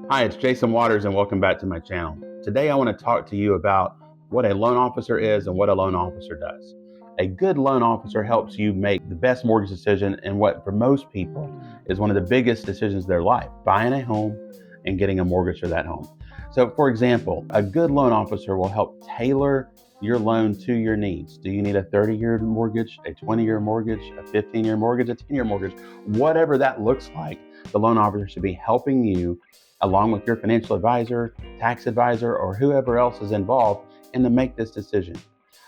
Hi, it's Jason Waters, and welcome back to my channel. Today, I want to talk to you about what a loan officer is and what a loan officer does. A good loan officer helps you make the best mortgage decision and what, for most people, is one of the biggest decisions of their life, buying a home and getting a mortgage for that home. So, for example, a good loan officer will help tailor your loan to your needs. Do you need a 30-year mortgage, a 20-year mortgage, a 15-year mortgage, a 10-year mortgage? Whatever that looks like, the loan officer should be helping you along with your financial advisor, tax advisor, or whoever else is involved, and to make this decision.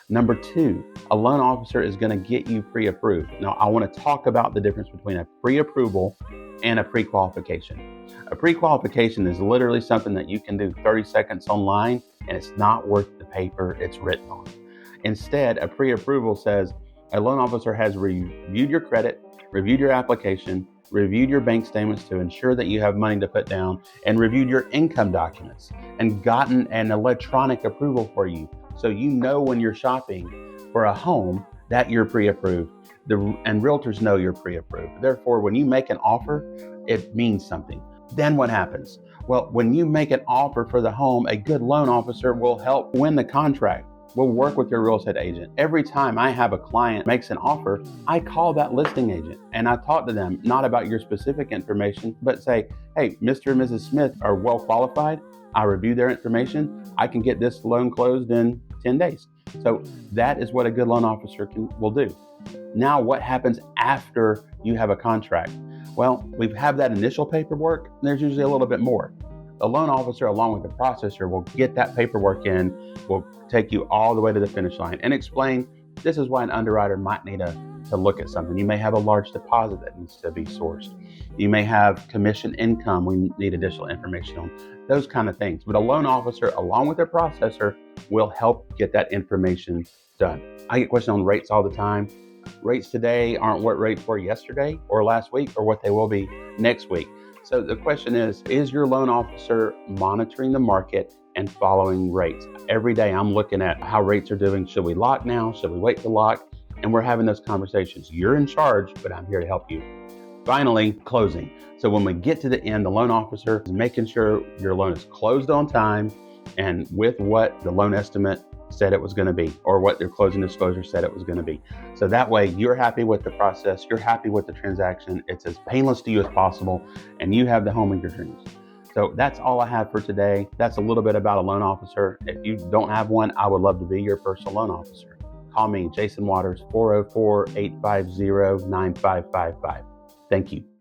Number two, a loan officer is going to get you pre-approved. Now, I want to talk about the difference between a pre-approval and a pre-qualification. A pre-qualification is literally something that you can do 30 seconds online, and it's not worth the paper it's written on. Instead, a pre-approval says a loan officer has reviewed your credit, reviewed your application, reviewed your bank statements to ensure that you have money to put down, and reviewed your income documents and gotten an electronic approval for you. So you know when you're shopping for a home that you're pre-approved, and realtors know you're pre-approved. Therefore, when you make an offer, it means something. Then what happens? Well, when you make an offer for the home, a good loan officer will help win the contract. We'll work with your real estate agent. Every time I have a client makes an offer, I call that listing agent and I talk to them, not about your specific information, but say, hey, Mr. and Mrs. Smith are well qualified. I review their information. I can get this loan closed in 10 days. So that is what a good loan officer will do. Now, what happens after you have a contract? Well, we have that initial paperwork. There's usually a little bit more. The loan officer, along with the processor, will get that paperwork in, will take you all the way to the finish line and explain this is why an underwriter might need to look at something. You may have a large deposit that needs to be sourced. You may have commission income we need additional information on, those kind of things. But a loan officer, along with their processor, will help get that information done. I get questions on rates all the time. Rates today aren't what rates were yesterday or last week or what they will be next week. So the question is your loan officer monitoring the market and following rates? Every day I'm looking at how rates are doing. Should we lock now? Should we wait to lock? And we're having those conversations. You're in charge, but I'm here to help you. Finally, closing. So when we get to the end, the loan officer is making sure your loan is closed on time and with what the loan estimate said it was going to be, or what their closing disclosure said it was going to be. So that way you're happy with the process, you're happy with the transaction, it's as painless to you as possible, and you have the home of your dreams. So that's all I have for today. That's a little bit about a loan officer. If you don't have one, I would love to be your personal loan officer. Call me, Jason Waters, 404-850-9555. Thank you.